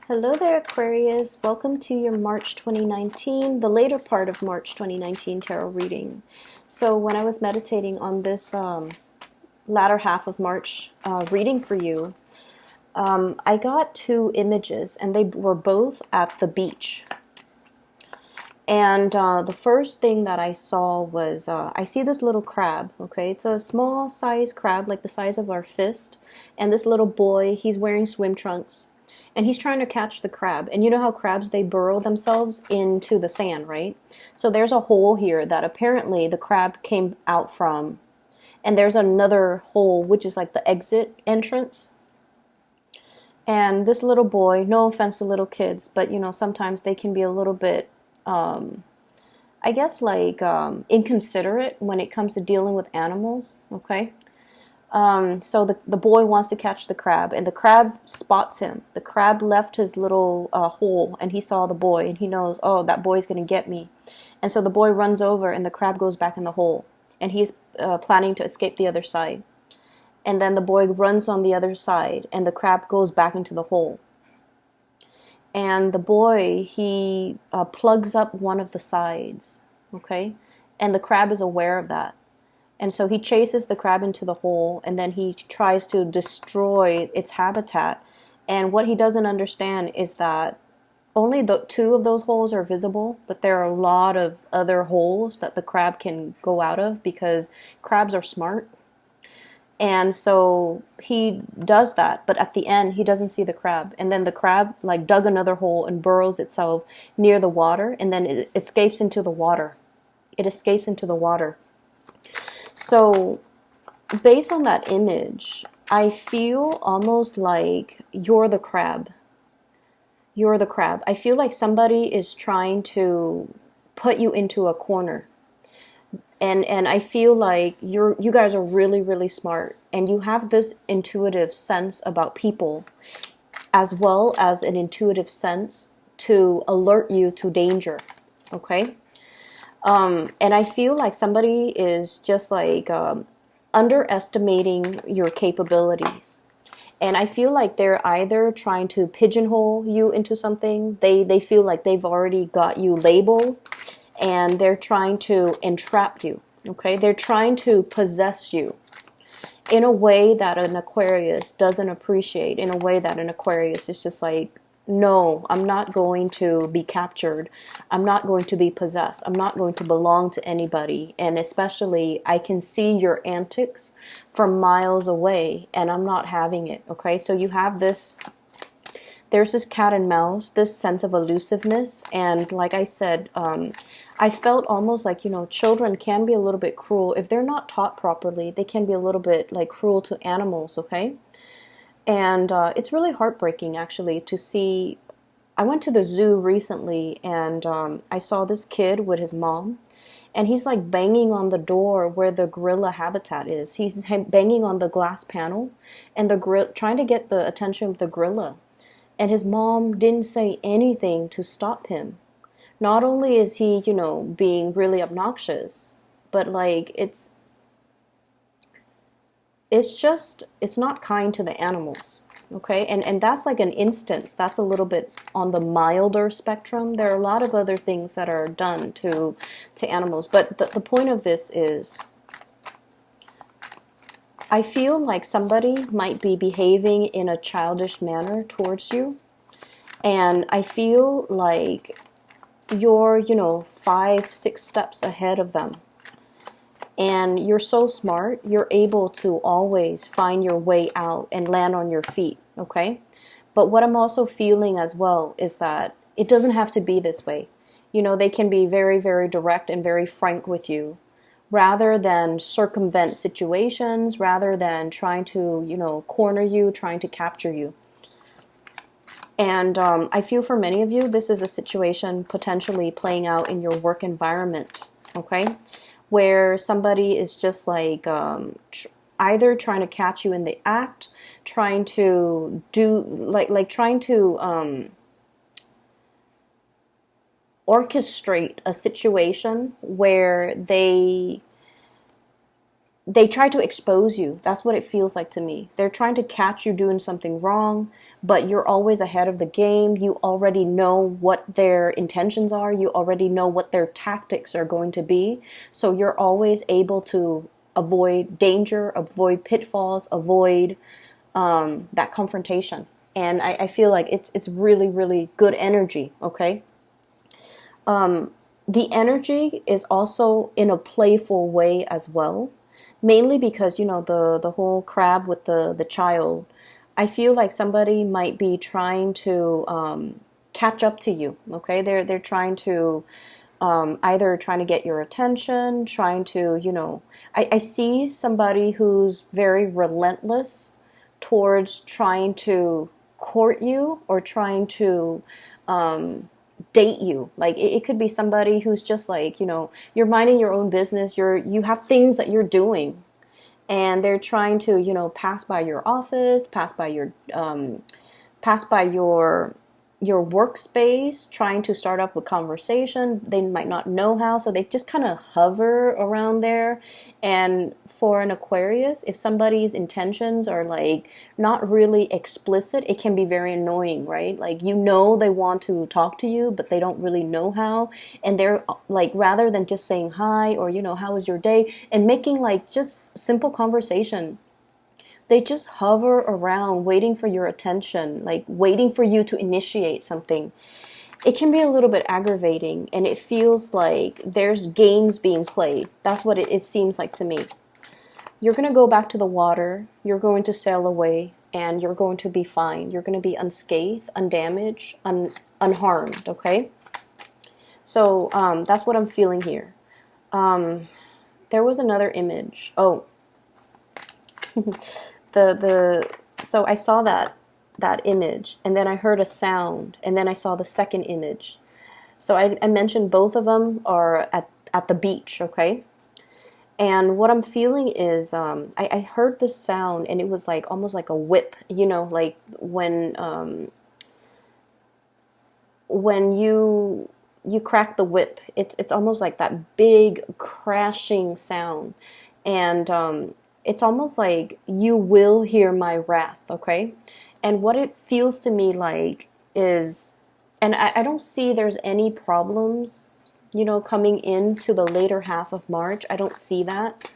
Hello there, Aquarius. Welcome to your March 2019, the later part of March 2019 tarot reading. So when I was meditating on this latter half of March reading for you, I got two images, and they were both at the beach. And the first thing that I saw was, I see this little crab, okay? It's a small size crab, like the size of our fist. And this little boy, he's wearing swim trunks. And he's trying to catch the crab. And you know how crabs, they burrow themselves into the sand, right? So there's a hole here that apparently the crab came out from. And there's another hole, which is like the exit entrance. And this little boy, no offense to little kids, but you know, sometimes they can be a little bit I guess like inconsiderate when it comes to dealing with animals, okay? So the boy wants to catch the crab, and the crab spots him. The crab left his little hole, and he saw the boy, and he knows, oh, that boy's going to get me. And so the boy runs over, and the crab goes back in the hole, and he's planning to escape the other side. And then the boy runs on the other side, and the crab goes back into the hole. And the boy, he plugs up one of the sides, okay? And the crab is aware of that. And so he chases the crab into the hole, and then he tries to destroy its habitat. And what he doesn't understand is that only the two of those holes are visible, but there are a lot of other holes that the crab can go out of because crabs are smart. And so he does that, but at the end, he doesn't see the crab. And then the crab like dug another hole and burrows itself near the water, and then it escapes into the water. It escapes into the water. So based on that image, I feel almost like you're the crab. You're the crab. I feel like somebody is trying to put you into a corner. And I feel like you guys are really, really smart, and you have this intuitive sense about people, as well as an intuitive sense to alert you to danger, okay? And I feel like somebody is just like underestimating your capabilities. And I feel like they're either trying to pigeonhole you into something, they feel like they've already got you labeled, and they're trying to entrap you, okay? They're trying to possess you in a way that an Aquarius doesn't appreciate, in a way that an Aquarius is just like, no, I'm not going to be captured. I'm not going to be possessed. I'm not going to belong to anybody. And especially, I can see your antics from miles away, and I'm not having it, okay? So you have this... There's this cat and mouse, this sense of elusiveness, and like I said, I felt almost like, you know, children can be a little bit cruel. If they're not taught properly, they can be a little bit like cruel to animals, okay? And it's really heartbreaking, actually, to see... I went to the zoo recently, and I saw this kid with his mom, and he's like banging on the door where the gorilla habitat is. He's banging on the glass panel, and trying to get the attention of the gorilla. And his mom didn't say anything to stop him. Not only is he, you know, being really obnoxious, but like it's not kind to the animals, okay? And that's like an instance. That's a little bit on the milder spectrum. There are a lot of other things that are done to animals. But the point of this is, I feel like somebody might be behaving in a childish manner towards you. And I feel like you're, you know, 5-6 steps ahead of them. And you're so smart, you're able to always find your way out and land on your feet, okay? But what I'm also feeling as well is that it doesn't have to be this way. You know, they can be very, very direct and very frank with you, rather than circumvent situations, rather than trying to, you know, corner you, trying to capture you. And I feel for many of you, this is a situation potentially playing out in your work environment, okay? Where somebody is just like either trying to catch you in the act, trying to do, like trying to orchestrate a situation where they they try to expose you. That's what it feels like to me. They're trying to catch you doing something wrong, but you're always ahead of the game. You already know what their intentions are. You already know what their tactics are going to be. So you're always able to avoid danger, avoid pitfalls, avoid that confrontation. And I feel like it's really, really good energy, okay? The energy is also in a playful way as well, mainly because, the whole crab with the child. I feel like somebody might be trying to catch up to you, okay? They're trying to either trying to get your attention, trying to, I see somebody who's very relentless towards trying to court you or trying to date you. Like it could be somebody who's just like, you're minding your own business, you have things that you're doing, and they're trying to, pass by your office, pass by your workspace, trying to start up with conversation. They might not know how, so they just kind of hover around there. And for an Aquarius, if somebody's intentions are like not really explicit, it can be very annoying, right? Like, they want to talk to you, but they don't really know how. And they're like, rather than just saying hi or, how was your day, and making like just simple conversation, they just hover around waiting for your attention, like waiting for you to initiate something. It can be a little bit aggravating, and it feels like there's games being played. That's what it seems like to me. You're going to go back to the water, you're going to sail away, and you're going to be fine. You're going to be unscathed, undamaged, unharmed, okay? So that's what I'm feeling here. There was another image. Oh, so I saw that image, and then I heard a sound, and then I saw the second image. So I mentioned both of them are at the beach, okay? And what I'm feeling is I heard this sound, and it was like almost like a whip, like when you crack the whip, it's almost like that big crashing sound, and it's almost like you will hear my wrath, okay? And what it feels to me like is, and I don't see there's any problems, coming into the later half of March. I don't see that.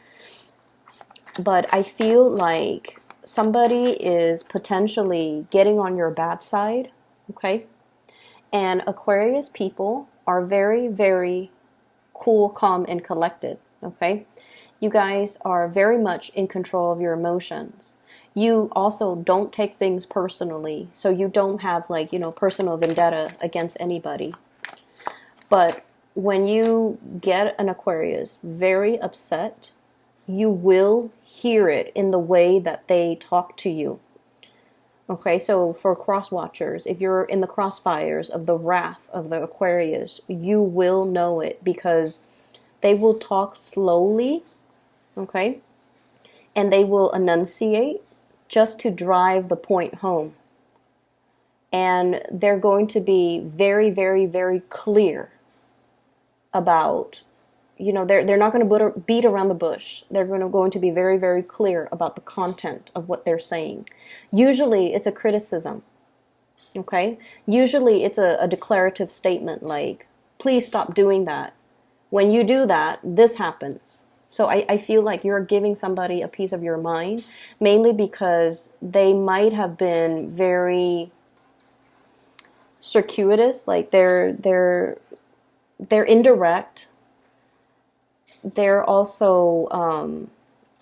But I feel like somebody is potentially getting on your bad side, okay? And Aquarius people are very, very cool, calm, and collected, okay? You guys are very much in control of your emotions. You also don't take things personally, so you don't have like, personal vendetta against anybody. But when you get an Aquarius very upset, you will hear it in the way that they talk to you. Okay, so for cross watchers, if you're in the crossfires of the wrath of the Aquarius, you will know it because they will talk slowly, okay? And they will enunciate just to drive the point home. And they're going to be very, very, very clear about, they're not going to beat around the bush. They're going to be very, very clear about the content of what they're saying. Usually it's a criticism, okay? Usually it's a declarative statement like, please stop doing that. When you do that, this happens. So I feel like you're giving somebody a piece of your mind, mainly because they might have been very circuitous, like they're indirect. They're also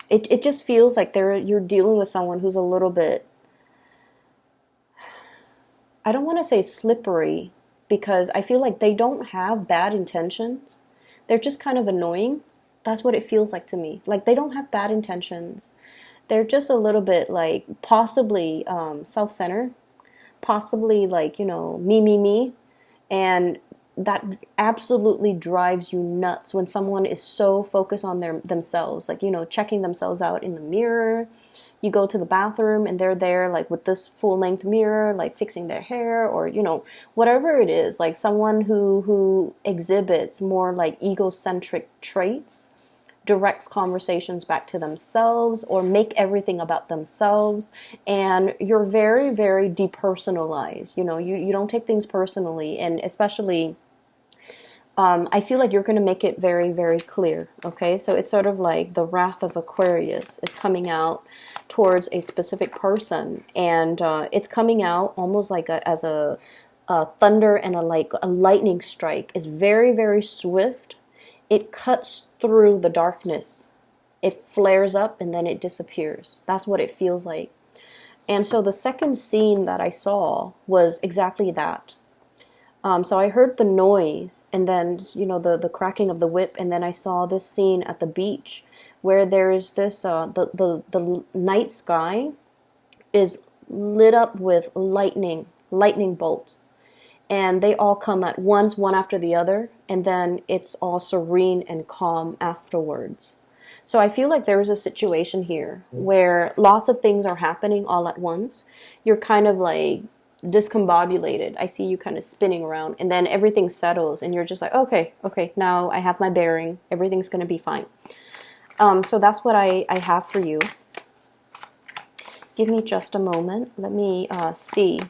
it just feels like you're dealing with someone who's a little bit, I don't want to say slippery, because I feel like they don't have bad intentions. They're just kind of annoying. That's what it feels like to me. Like they don't have bad intentions. They're just a little bit like possibly self-centered, possibly like, me. And that absolutely drives you nuts when someone is so focused on themselves, like, checking themselves out in the mirror. You go to the bathroom and they're there like with this full-length mirror, like fixing their hair, or whatever it is, like someone who exhibits more like egocentric traits. directs conversations back to themselves or make everything about themselves. And you're very, very depersonalized. You know, you don't take things personally. And especially, I feel like you're going to make it very, very clear. Okay, so it's sort of like the wrath of Aquarius is coming out towards a specific person, and it's coming out almost like as a thunder and a lightning strike. It's very, very swift. It cuts through the darkness. It flares up and then it disappears. That's what it feels like. And so the second scene that I saw was exactly that. So I heard the noise and then, you know, the cracking of the whip. And then I saw this scene at the beach where there's this, the night sky is lit up with lightning bolts. And they all come at once, one after the other. And then it's all serene and calm afterwards. So I feel like there is a situation here where lots of things are happening all at once. You're kind of like discombobulated. I see you kind of spinning around, and then everything settles and you're just like, okay, now I have my bearing, everything's going to be fine. So that's what I have for you. Give me just a moment. Let me see.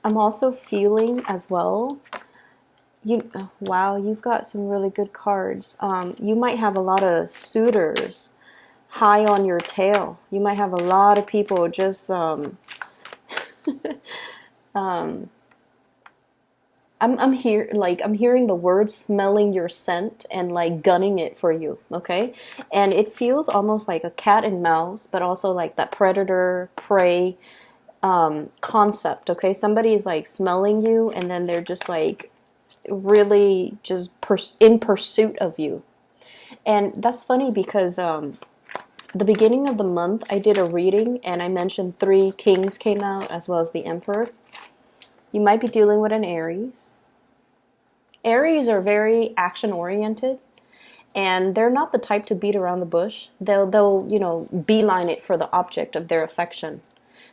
I'm also feeling as well, wow, you've got some really good cards. You might have a lot of suitors high on your tail. You might have a lot of people just, I'm here, like, I'm hearing the word smelling your scent and like gunning it for you, okay? And it feels almost like a cat and mouse, but also like that predator, prey concept, okay? Somebody is like smelling you and then they're just like really just in pursuit of you. And that's funny because the beginning of the month I did a reading and I mentioned 3 kings came out as well as the emperor. You might be dealing with an Aries. Aries are very action oriented and they're not the type to beat around the bush. They'll you know, beeline it for the object of their affection.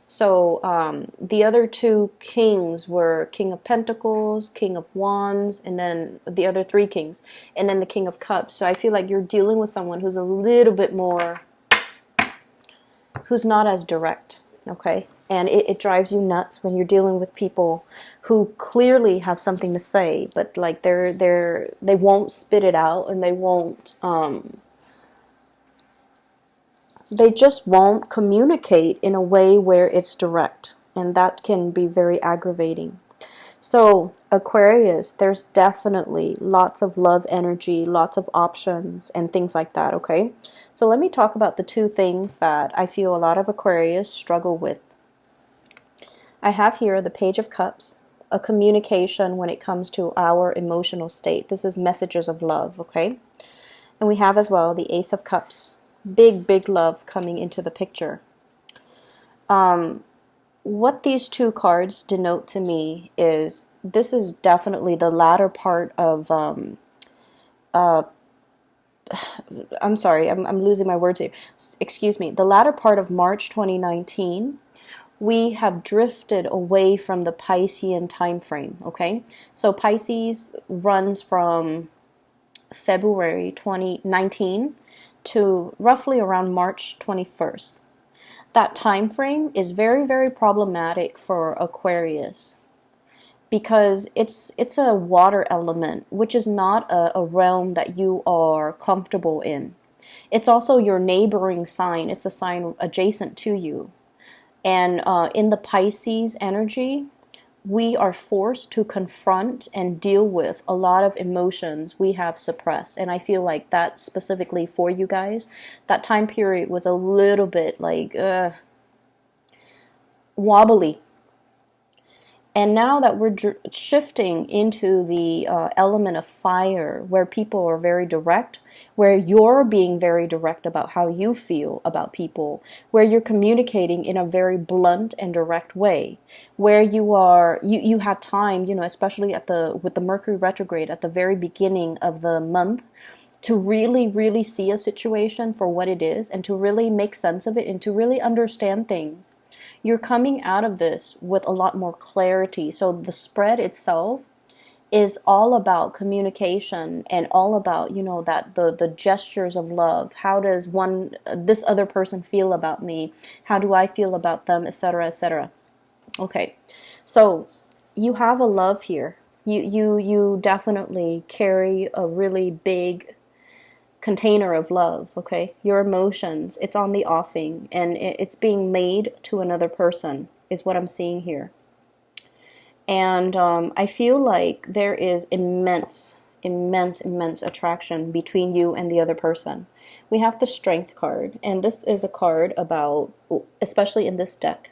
So the other 2 kings were King of Pentacles, King of Wands, and then the other 3 kings, and then the King of Cups. So I feel like you're dealing with someone who's a little bit more, who's not as direct, okay? And it drives you nuts when you're dealing with people who clearly have something to say, but like they won't spit it out and they won't. They just won't communicate in a way where it's direct, and that can be very aggravating. So Aquarius, there's definitely lots of love energy, lots of options and things like that, okay? So let me talk about the 2 things that I feel a lot of Aquarius struggle with. I have here the Page of Cups, a communication when it comes to our emotional state. This is messages of love, okay? And we have as well the Ace of Cups. Big love coming into the picture. What these 2 cards denote to me is this is definitely the latter part of I'm sorry, I'm losing my words here. Excuse me. The latter part of March 2019, we have drifted away from the Piscean time frame, okay? So Pisces runs from February 2019 to roughly around March 21st. That time frame is very, very problematic for Aquarius because it's a water element, which is not a realm that you are comfortable in. It's also your neighboring sign. It's a sign adjacent to you. And in the Pisces energy, we are forced to confront and deal with a lot of emotions we have suppressed. And I feel like that specifically for you guys, that time period was a little bit like wobbly. And now that we're shifting into the element of fire, where people are very direct, where you're being very direct about how you feel about people, where you're communicating in a very blunt and direct way, where you had time, you know, especially with the Mercury retrograde at the very beginning of the month, to really see a situation for what it is and to really make sense of it and to really understand things. You're coming out of this with a lot more clarity. So the spread itself is all about communication and all about, you know, that the gestures of love. How does this other person feel about me? How do I feel about them, etc., etc. Okay. So you have a love here. You definitely carry a really big container of love, okay? Your emotions, it's on the offing, and it's being made to another person is what I'm seeing here. And I feel like there is immense attraction between you and the other person. We have the Strength card, and this is a card about, especially in this deck,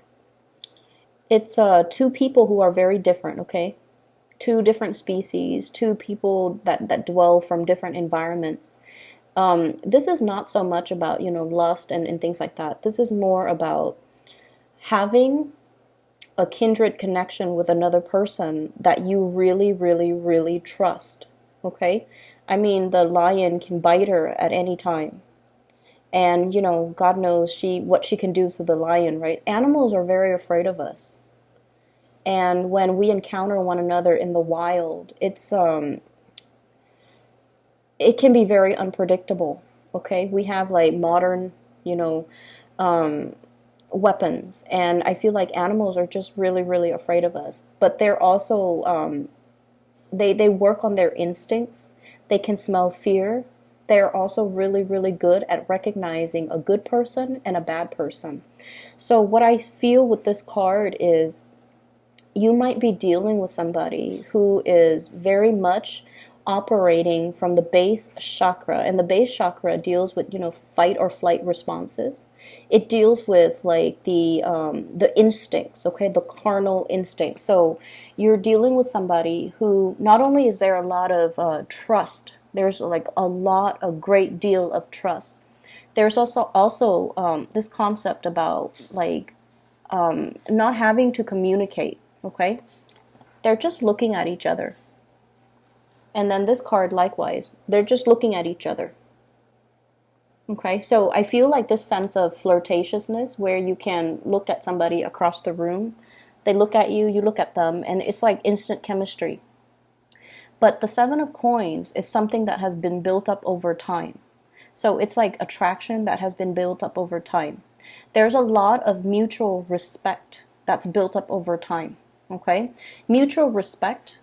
it's two people who are very different, okay? Two different species, two people that dwell from different environments. This is not so much about, you know, lust and things like that. This is more about having a kindred connection with another person that you really trust. Okay? I mean, the lion can bite her at any time. And, you know, God knows what she can do to the lion, right? Animals are very afraid of us. And when we encounter one another in the wild, it can be very unpredictable. Okay? We have like modern, you know, weapons, and I feel like animals are just really afraid of us, but they're also they work on their instincts. They can smell fear. They're also really good at recognizing a good person and a bad person. So what I feel with this card is you might be dealing with somebody who is very much operating from the base chakra, and the base chakra deals with, you know, fight or flight responses. It deals with like the instincts, okay, the carnal instincts. So you're dealing with somebody who not only is there a lot of trust, there's like a great deal of trust. There's also this concept about like not having to communicate, okay? They're just looking at each other. And then this card, likewise, they're just looking at each other. Okay, so I feel like this sense of flirtatiousness where you can look at somebody across the room, they look at you, you look at them, and it's like instant chemistry. But the Seven of Coins is something that has been built up over time. So it's like attraction that has been built up over time. There's a lot of mutual respect that's built up over time. Okay, mutual respect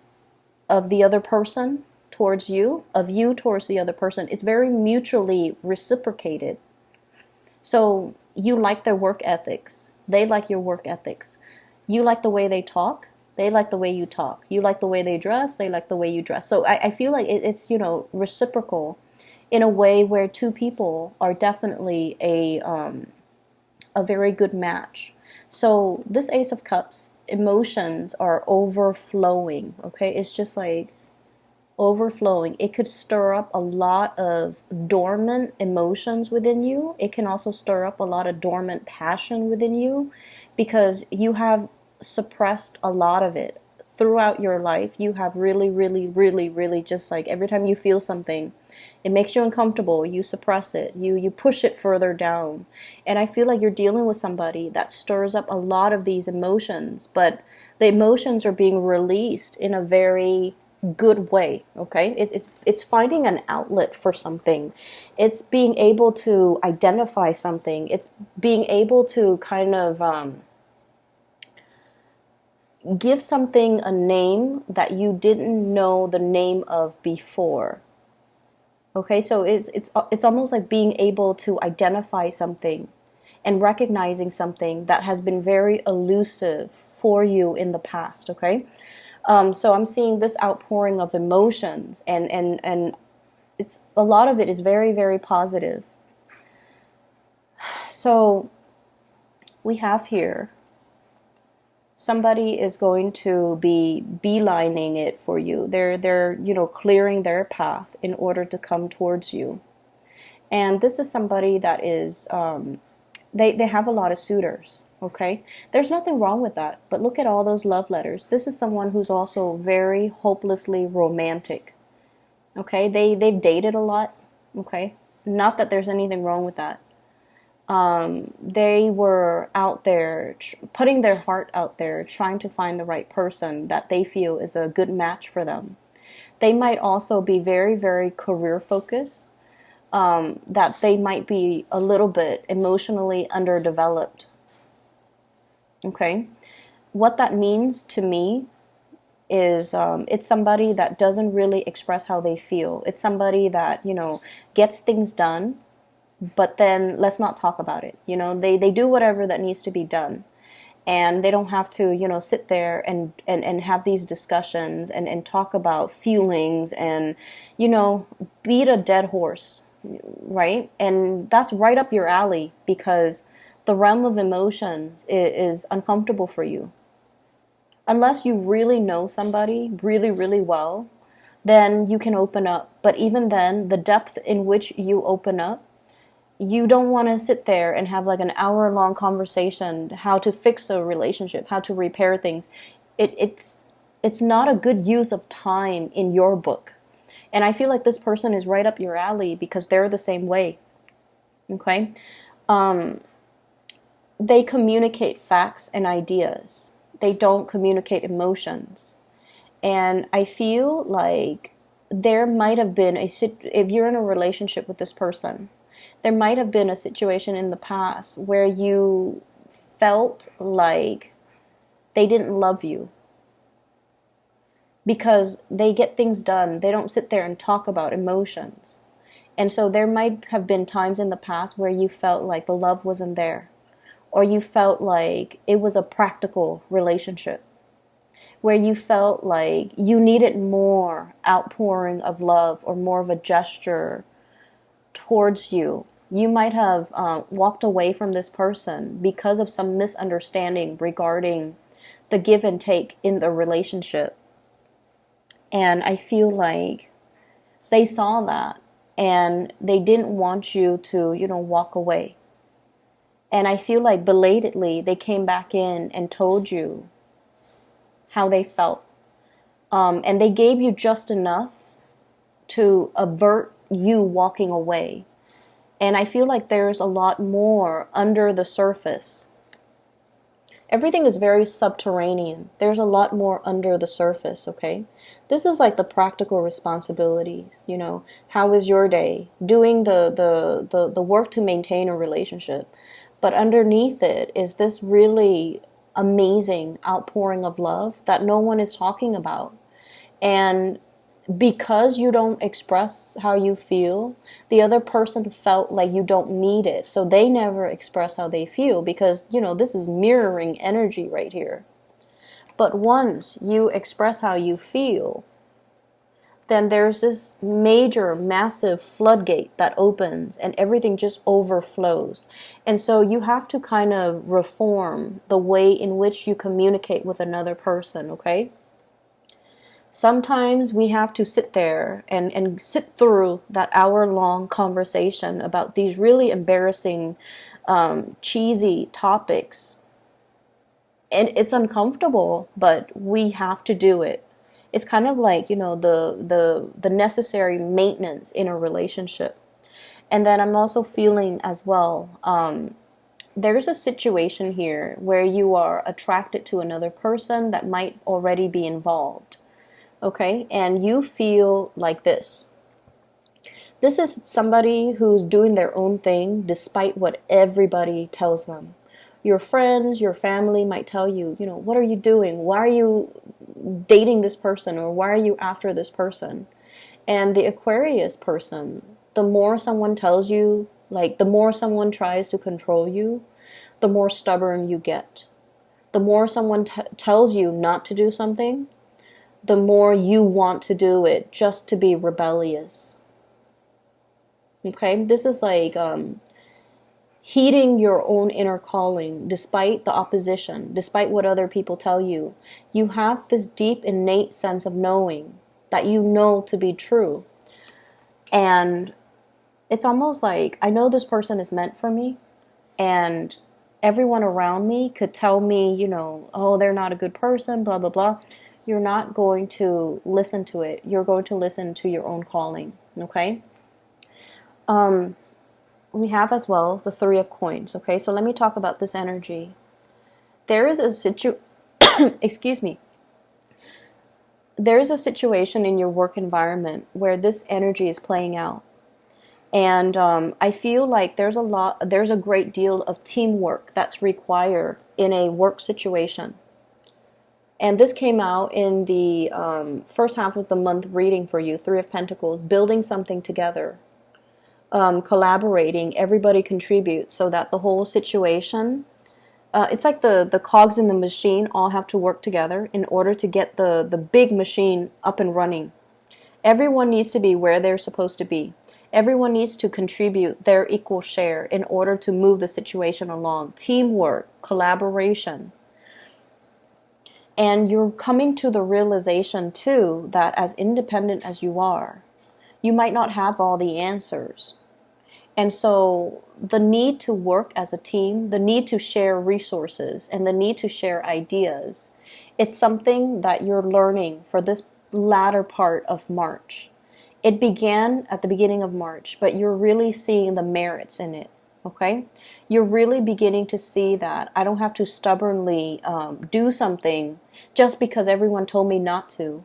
of the other person towards you, of you towards the other person, is very mutually reciprocated. So you like their work ethics. They like your work ethics. You like the way they talk. They like the way you talk. You like the way they dress. They like the way you dress. So I feel like it's, you know, reciprocal in a way where two people are definitely a very good match. So this Ace of Cups, emotions are overflowing, okay? It's just like overflowing. It could stir up a lot of dormant emotions within you. It can also stir up a lot of dormant passion within you because you have suppressed a lot of it. Throughout your life, you have really just like every time you feel something, it makes you uncomfortable, you suppress it, you push it further down. And I feel like you're dealing with somebody that stirs up a lot of these emotions, but the emotions are being released in a very good way, okay? It's finding an outlet for something. It's being able to identify something. It's being able to kind of give something a name that you didn't know the name of before. Okay, so it's almost like being able to identify something and recognizing something that has been very elusive for you in the past, okay? So I'm seeing this outpouring of emotions, and it's a lot of it is very positive. So we have here somebody is going to be beelining it for you. They're you know, clearing their path in order to come towards you. And this is somebody that is they have a lot of suitors, okay? There's nothing wrong with that, but look at all those love letters. This is someone who's also very hopelessly romantic. Okay? They've dated a lot, okay? Not that there's anything wrong with that. They were out there putting their heart out there, trying to find the right person that they feel is a good match for them. They might also be very, very career focused, that they might be a little bit emotionally underdeveloped. Okay. What that means to me is, it's somebody that doesn't really express how they feel. It's somebody that, gets things done, but then let's not talk about it. They do whatever that needs to be done. And they don't have to, sit there and have these discussions and talk about feelings and, beat a dead horse, right? And that's right up your alley because the realm of emotions is uncomfortable for you. Unless you really know somebody really, really well, then you can open up. But even then, the depth in which you open up, you don't want to sit there and have like an hour-long conversation how to fix a relationship, how to repair things. It's not a good use of time in your book. And I feel like this person is right up your alley because they're the same way. Okay? They communicate facts and ideas. They don't communicate emotions. And I feel like there might have been if you're in a relationship with this person, there might have been a situation in the past where you felt like they didn't love you because they get things done. They don't sit there and talk about emotions. And so there might have been times in the past where you felt like the love wasn't there, or you felt like it was a practical relationship, where you felt like you needed more outpouring of love or more of a gesture towards you. You might have walked away from this person because of some misunderstanding regarding the give and take in the relationship. And I feel like they saw that and they didn't want you to, walk away. And I feel like belatedly they came back in and told you how they felt. And they gave you just enough to avert you walking away. And I feel like there's a lot more under the surface. Everything is very subterranean. There's a lot more under the surface, okay? This is like the practical responsibilities, How is your day? Doing the work to maintain a relationship. But underneath it is this really amazing outpouring of love that no one is talking about. And because you don't express how you feel, the other person felt like you don't need it. So they never express how they feel because, this is mirroring energy right here. But once you express how you feel, then there's this major, massive floodgate that opens and everything just overflows. And so you have to kind of reform the way in which you communicate with another person, okay? Sometimes we have to sit there and sit through that hour-long conversation about these really embarrassing, cheesy topics. And it's uncomfortable, but we have to do it. It's kind of like, the necessary maintenance in a relationship. And then I'm also feeling as well, there's a situation here where you are attracted to another person that might already be involved. Okay, and you feel like this. This is somebody who's doing their own thing despite what everybody tells them. Your friends, your family might tell you, what are you doing? Why are you dating this person? Or why are you after this person? And the Aquarius person, the more someone tells you, like the more someone tries to control you, the more stubborn you get. The more someone tells you not to do something, the more you want to do it just to be rebellious. Okay, this is like heeding your own inner calling despite the opposition, despite what other people tell you. You have this deep innate sense of knowing that you know to be true. And it's almost like I know this person is meant for me, and everyone around me could tell me, oh, they're not a good person, blah, blah, blah. You're not going to listen to it. You're going to listen to your own calling, okay? we have as well the Three of Coins. Okay, so let me talk about this energy. There is a excuse me. There is a situation in your work environment where this energy is playing out. And I feel like there's a great deal of teamwork that's required in a work situation. And this came out in the first half of the month reading for you, Three of Pentacles, building something together, collaborating, everybody contributes so that the whole situation, it's like the cogs in the machine all have to work together in order to get the big machine up and running. Everyone needs to be where they're supposed to be. Everyone needs to contribute their equal share in order to move the situation along. Teamwork, collaboration. And you're coming to the realization, too, that as independent as you are, you might not have all the answers. And so the need to work as a team, the need to share resources, and the need to share ideas, it's something that you're learning for this latter part of March. It began at the beginning of March, but you're really seeing the merits in it, okay? You're really beginning to see that I don't have to stubbornly do something just because everyone told me not to.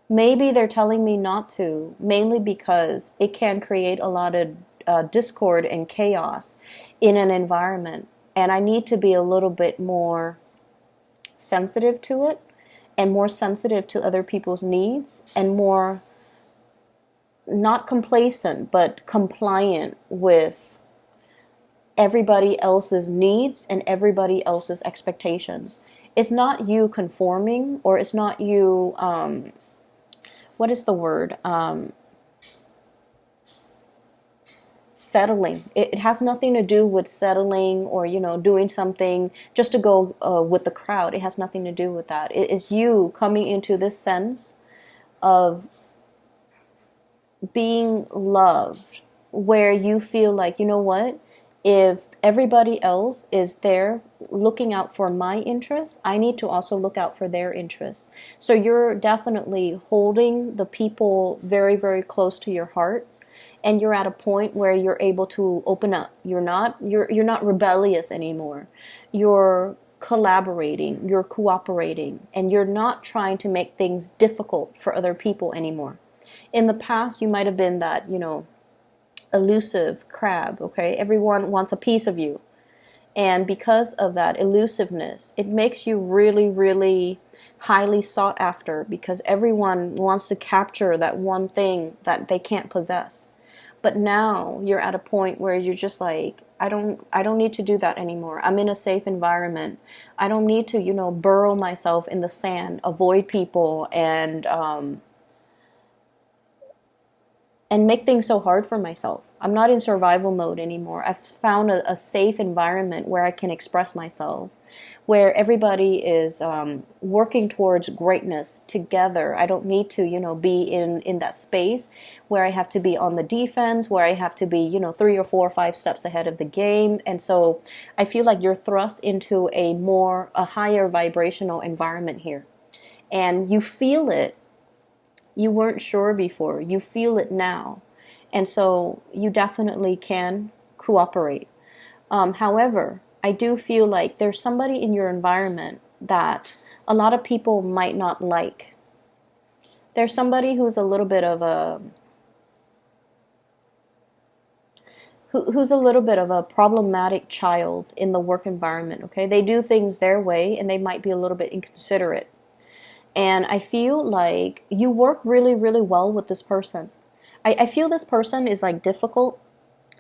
Maybe they're telling me not to, mainly because it can create a lot of discord and chaos in an environment. And I need to be a little bit more sensitive to it and more sensitive to other people's needs and more not complacent, but compliant with everybody else's needs and everybody else's expectations. It's not you conforming, or it's not you, what is the word? Settling. It has nothing to do with settling or, doing something just to go with the crowd. It has nothing to do with that. It is you coming into this sense of being loved, where you feel like, you know what, if everybody else is there looking out for my interests, I need to also look out for their interests. So you're definitely holding the people very, very close to your heart, and you're at a point where you're able to open up. You're not rebellious anymore. You're collaborating, you're cooperating, and you're not trying to make things difficult for other people anymore. In the past, you might have been that, elusive crab, okay? Everyone wants a piece of you. And because of that elusiveness, it makes you really, really highly sought after, because everyone wants to capture that one thing that they can't possess. But now you're at a point where you're just like, I don't need to do that anymore. I'm in a safe environment. I don't need to, burrow myself in the sand, avoid people, and make things so hard for myself. I'm not in survival mode anymore. I've found a safe environment where I can express myself, where everybody is working towards greatness together. I don't need to, be in that space where I have to be on the defense, where I have to be, 3 or 4 or 5 steps ahead of the game. And so I feel like you're thrust into a higher vibrational environment here. And you feel it. You weren't sure before. You feel it now. And so you definitely can cooperate. However, I do feel like there's somebody in your environment that a lot of people might not like. There's somebody who's a little bit of a problematic child in the work environment, okay? They do things their way and they might be a little bit inconsiderate. And I feel like you work really, really well with this person. I feel this person is like difficult,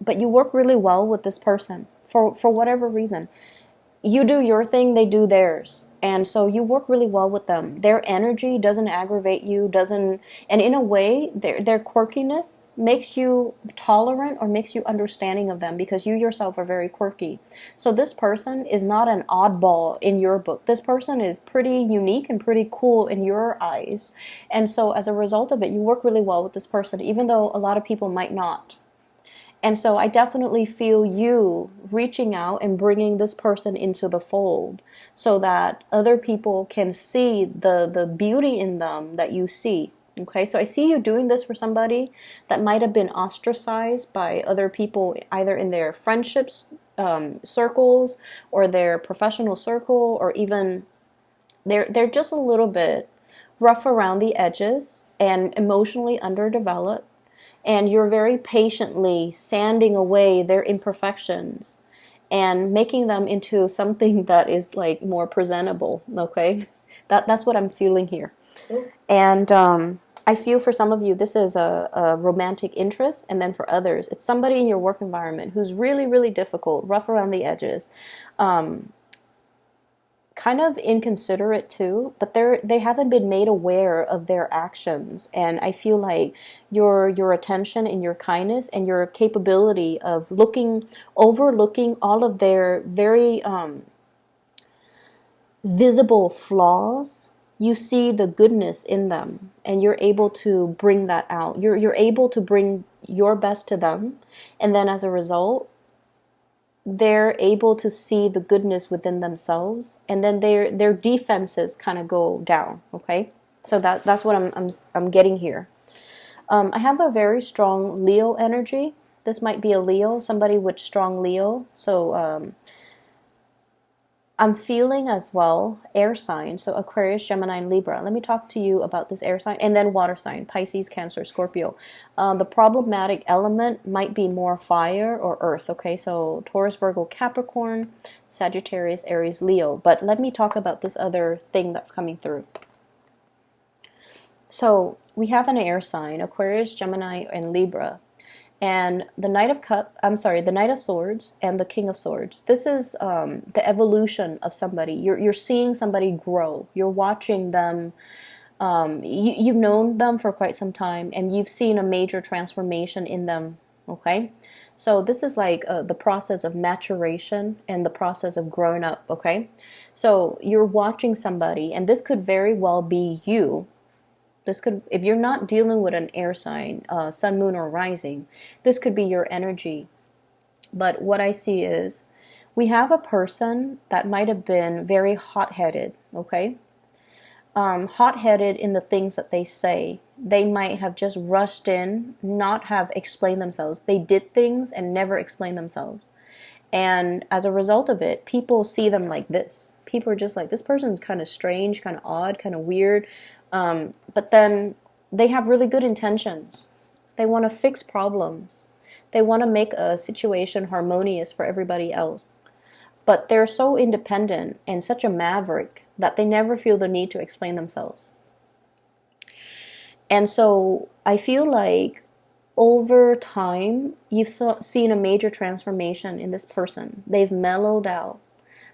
but you work really well with this person for whatever reason. You do your thing, they do theirs. And so you work really well with them. Their energy doesn't aggravate you, and in a way, their quirkiness makes you tolerant or makes you understanding of them, because you yourself are very quirky. So this person is not an oddball in your book. This person is pretty unique and pretty cool in your eyes. And so as a result of it, you work really well with this person, even though a lot of people might not. And so I definitely feel you reaching out and bringing this person into the fold so that other people can see the beauty in them that you see. Okay, so I see you doing this for somebody that might have been ostracized by other people, either in their friendships circles or their professional circle, or even they're just a little bit rough around the edges and emotionally underdeveloped, and you're very patiently sanding away their imperfections and making them into something that is like more presentable. Okay, that's what I'm feeling here. And I feel for some of you, this is a romantic interest, and then for others, it's somebody in your work environment who's really, really difficult, rough around the edges, kind of inconsiderate too, but they haven't been made aware of their actions. And I feel like your attention and your kindness and your capability of overlooking all of their very visible flaws, you see the goodness in them, and you're able to bring that out. You're able to bring your best to them, and then as a result, they're able to see the goodness within themselves, and then their defenses kind of go down. Okay, so that's what I'm getting here. I have a very strong Leo energy. This might be a Leo, somebody with strong Leo. So I'm feeling as well air sign, so Aquarius, Gemini, and Libra. Let me talk to you about this air sign, and then water sign, Pisces, Cancer, Scorpio. The problematic element might be more fire or earth, okay? So Taurus, Virgo, Capricorn, Sagittarius, Aries, Leo. But let me talk about this other thing that's coming through. So we have an air sign, Aquarius, Gemini, and Libra. And the Knight of Swords and the King of Swords. This is the evolution of somebody. You're seeing somebody grow. You're watching them. You've known them for quite some time, and you've seen a major transformation in them. Okay, so this is like the process of maturation and the process of growing up. Okay, so you're watching somebody, and this could very well be you. This could, if you're not dealing with an air sign, sun, moon, or rising, this could be your energy. But what I see is we have a person that might have been very hot-headed, okay? Hot-headed in the things that they say. They might have just rushed in, not have explained themselves. They did things and never explained themselves. And as a result of it, people see them like this. People are just like, this person's kind of strange, kind of odd, kind of weird. But then they have really good intentions. They want to fix problems. They want to make a situation harmonious for everybody else. But they're so independent and such a maverick that they never feel the need to explain themselves. And so I feel like over time, you've seen a major transformation in this person. They've mellowed out.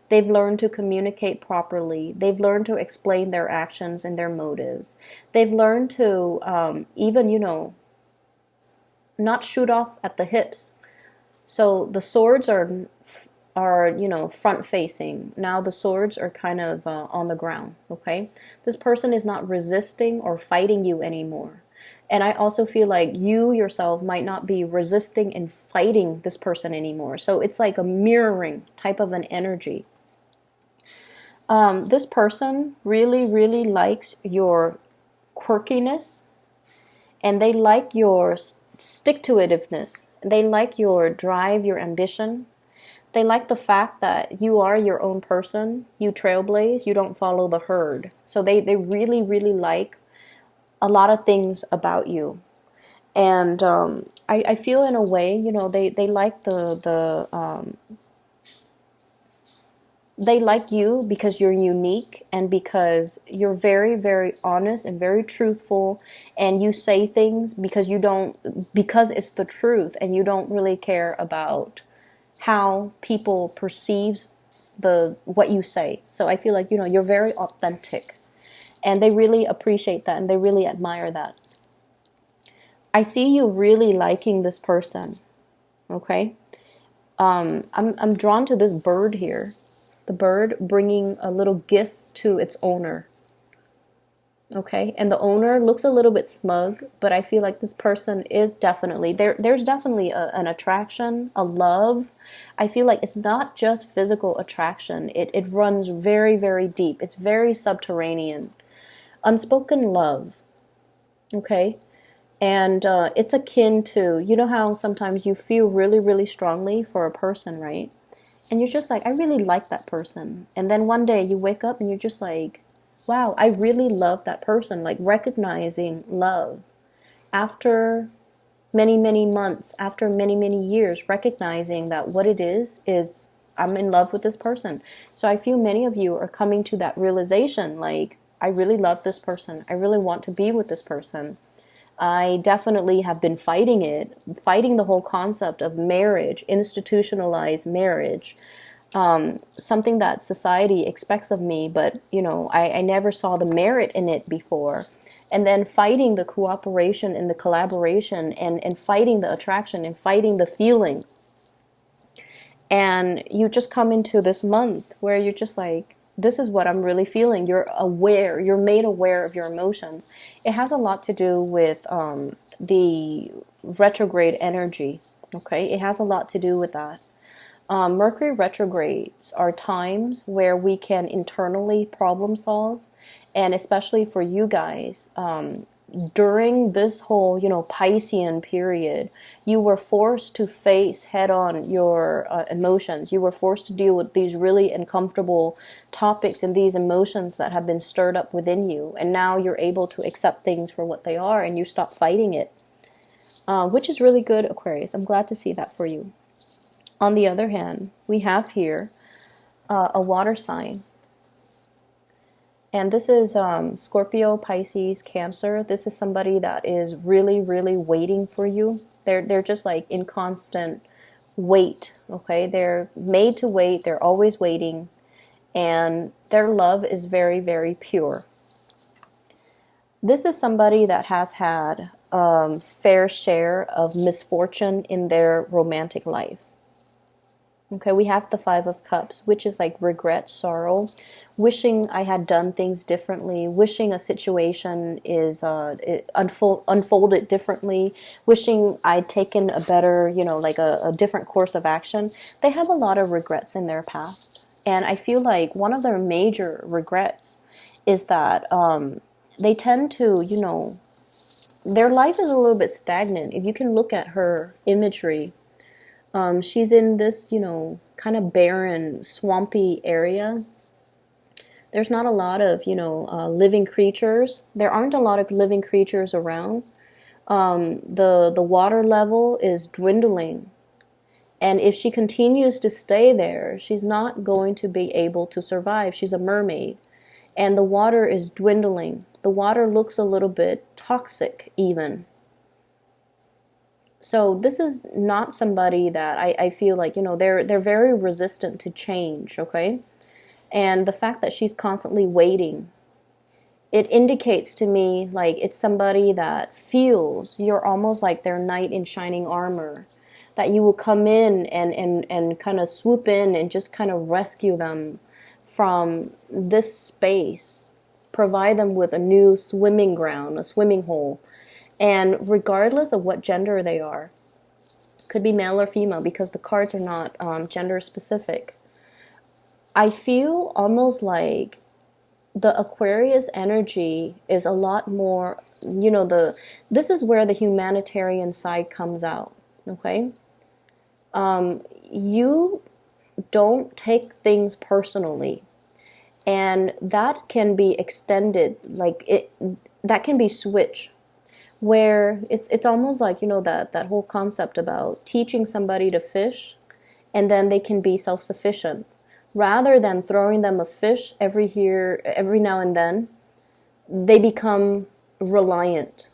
They've learned to communicate properly. They've learned to explain their actions and their motives. They've learned to even, not shoot off at the hips. So the swords are front facing. Now the swords are kind of on the ground, okay? This person is not resisting or fighting you anymore. And I also feel like you yourself might not be resisting and fighting this person anymore. So it's like a mirroring type of an energy. This person really, really likes your quirkiness, and they like your stick-to-itiveness. They like your drive, your ambition. They like the fact that you are your own person. You trailblaze. You don't follow the herd. So they really, really like a lot of things about you. And I feel in a way, they like they like you because you're unique and because you're very, very honest and very truthful, and you say things because it's the truth, and you don't really care about how people perceives what you say. So I feel like, you're very authentic, and they really appreciate that, and they really admire that. I see you really liking this person. Okay? I'm drawn to this bird here. The bird bringing a little gift to its owner. Okay, and the owner looks a little bit smug, but I feel like this person is definitely, there's definitely an attraction, a love. I feel like it's not just physical attraction. It runs very, very deep. It's very subterranean. Unspoken love. Okay. And it's akin to, you know how sometimes you feel really, really strongly for a person, right? And you're just like, I really like that person. And then one day you wake up and you're just like, wow, I really love that person. Like recognizing love after many, many months, after many, many years, recognizing that what it is I'm in love with this person. So I feel many of you are coming to that realization, like, I really love this person. I really want to be with this person. I definitely have been fighting it, fighting the whole concept of marriage, institutionalized marriage, something that society expects of me, but I never saw the merit in it before. And then fighting the cooperation and the collaboration, and fighting the attraction and fighting the feelings. And you just come into this month where you're just like, this is what I'm really feeling. You're aware, you're made aware of your emotions. It has a lot to do with the retrograde energy. Okay, it has a lot to do with that. Mercury retrogrades are times where we can internally problem solve, and especially for you guys, during this whole, Piscean period, you were forced to face head on your emotions. You were forced to deal with these really uncomfortable topics and these emotions that have been stirred up within you. And now you're able to accept things for what they are and you stop fighting it, which is really good, Aquarius. I'm glad to see that for you. On the other hand, we have here a water sign. And this is Scorpio, Pisces, Cancer. This is somebody that is really, really waiting for you. They're just like in constant wait, okay? They're made to wait. They're always waiting. And their love is very, very pure. This is somebody that has had fair share of misfortune in their romantic life. Okay, we have the Five of Cups, which is like regret, sorrow, wishing I had done things differently, wishing a situation is unfolded differently, wishing I'd taken a better, like a different course of action. They have a lot of regrets in their past. And I feel like one of their major regrets is that they tend to, their life is a little bit stagnant. If you can look at her imagery, she's in this, kind of barren, swampy area. There's not a lot of, living creatures. There aren't a lot of living creatures around. The water level is dwindling. And if she continues to stay there, she's not going to be able to survive. She's a mermaid. And the water is dwindling. The water looks a little bit toxic even. So this is not somebody that I feel like, they're very resistant to change, okay? And the fact that she's constantly waiting, it indicates to me like it's somebody that feels you're almost like their knight in shining armor, that you will come in and kind of swoop in and just kind of rescue them from this space, provide them with a new swimming ground, a swimming hole. And regardless of what gender they are, could be male or female because the cards are not gender specific, I feel almost like the Aquarius energy is a lot more, this is where the humanitarian side comes out, okay? You don't take things personally, and that can be extended, that can be switched, where it's almost like, that whole concept about teaching somebody to fish and then they can be self-sufficient. Rather than throwing them a fish every now and then, they become reliant.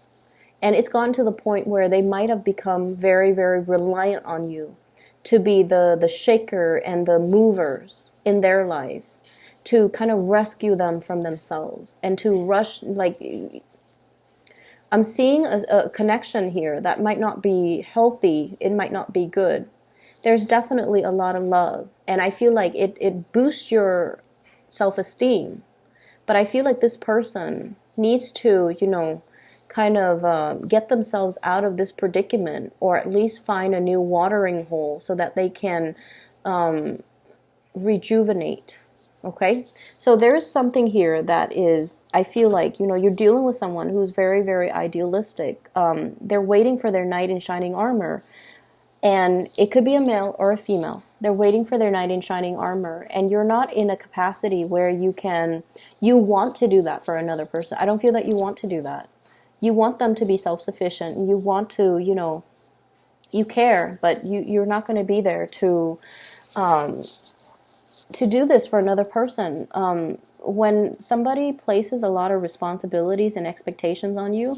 And it's gotten to the point where they might have become very, very reliant on you to be the shaker and the movers in their lives, to kind of rescue them from themselves and to rush, I'm seeing a connection here that might not be healthy. It might not be good. There's definitely a lot of love. And I feel like it boosts your self-esteem. But I feel like this person needs to, kind of get themselves out of this predicament, or at least find a new watering hole so that they can rejuvenate. Okay, so there is something here that is, I feel like, you're dealing with someone who's very, very idealistic. They're waiting for their knight in shining armor, and it could be a male or a female. They're waiting for their knight in shining armor, and you're not in a capacity where you want to do that for another person. I don't feel that you want to do that. You want them to be self-sufficient. You want to, you care, but you're not going to be there to do this for another person. When somebody places a lot of responsibilities and expectations on you,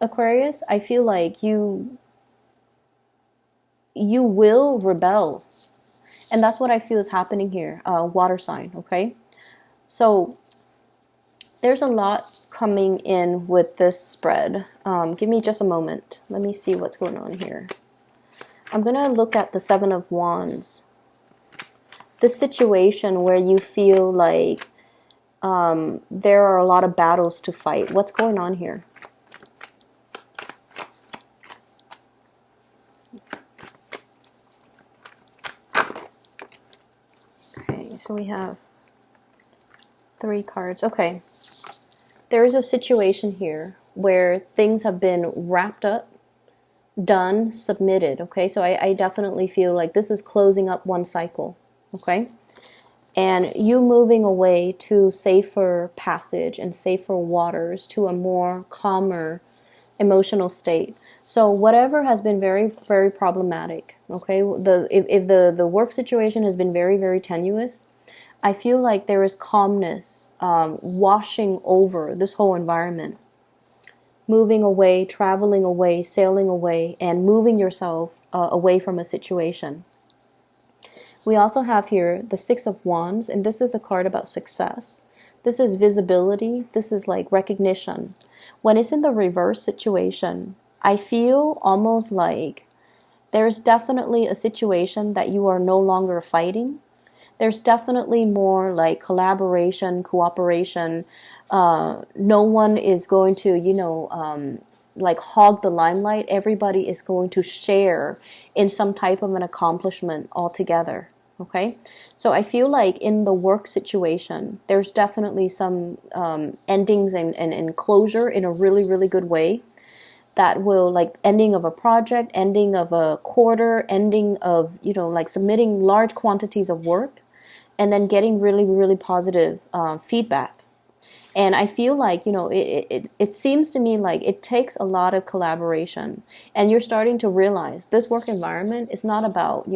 Aquarius, I feel like you will rebel. And that's what I feel is happening here. Water sign, okay? So there's a lot coming in with this spread. Give me just a moment. Let me see what's going on here. I'm going to look at the Seven of Wands. This situation where you feel like there are a lot of battles to fight. What's going on here? Okay, so we have 3 cards. Okay. There is a situation here where things have been wrapped up, done, submitted. Okay, so I definitely feel like this is closing up one cycle. Okay, and you moving away to safer passage and safer waters, to a more calmer emotional state. So whatever has been very, very problematic, okay, if the work situation has been very, very tenuous, I feel like there is calmness washing over this whole environment. Moving away, traveling away, sailing away, and moving yourself away from a situation. We also have here the Six of Wands, and this is a card about success. This is visibility. This is like recognition. When it's in the reverse situation, I feel almost like there's definitely a situation that you are no longer fighting. There's definitely more like collaboration, cooperation. No one is going to, like hog the limelight. Everybody is going to share in some type of an accomplishment altogether. Okay, so I feel like in the work situation, there's definitely some endings and closure in a really, really good way. That will, like, ending of a project, ending of a quarter, ending of, like submitting large quantities of work, and then getting really, really positive feedback. And I feel like, it seems to me like it takes a lot of collaboration. And you're starting to realize this work environment is not about,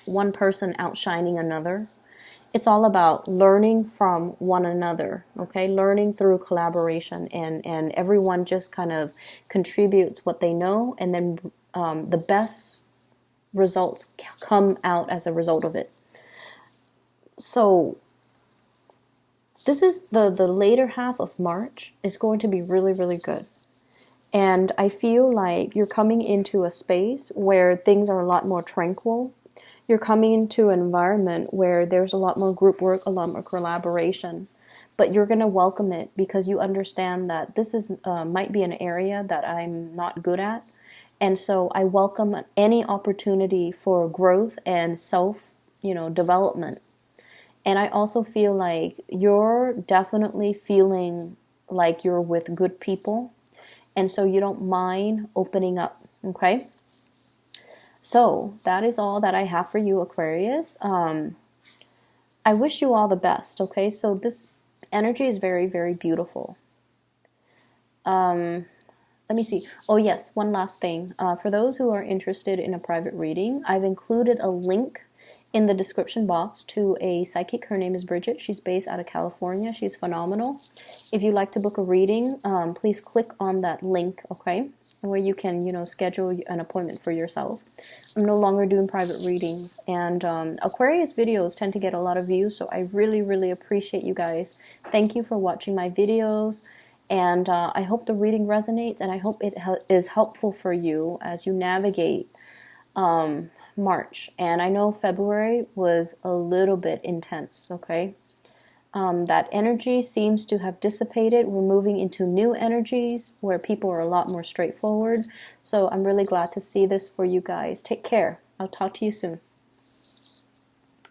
one person outshining another. It's all about learning from one another, okay? Learning through collaboration, and everyone just kind of contributes what they know, and then the best results come out as a result of it. So this is the later half of March is going to be really, really good. And I feel like you're coming into a space where things are a lot more tranquil. You're coming into an environment where there's a lot more group work, a lot more collaboration. But you're going to welcome it because you understand that this is might be an area that I'm not good at. And so I welcome any opportunity for growth and self, development. And I also feel like you're definitely feeling like you're with good people. And so you don't mind opening up, okay? So that is all that I have for you, Aquarius. I wish you all the best, okay? So this energy is very, very beautiful. Let me see. Oh, yes, one last thing. For those who are interested in a private reading, I've included a link in the description box to a psychic. Her name is Bridget. She's based out of California. She's phenomenal. If you'd like to book a reading, please click on that link, okay? Where you can, schedule an appointment for yourself. I'm no longer doing private readings. And Aquarius videos tend to get a lot of views, so I really, really appreciate you guys. Thank you for watching my videos. And I hope the reading resonates, and I hope it is helpful for you as you navigate March. And I know February was a little bit intense, okay? That energy seems to have dissipated. We're moving into new energies where people are a lot more straightforward. So I'm really glad to see this for you guys. Take care. I'll talk to you soon.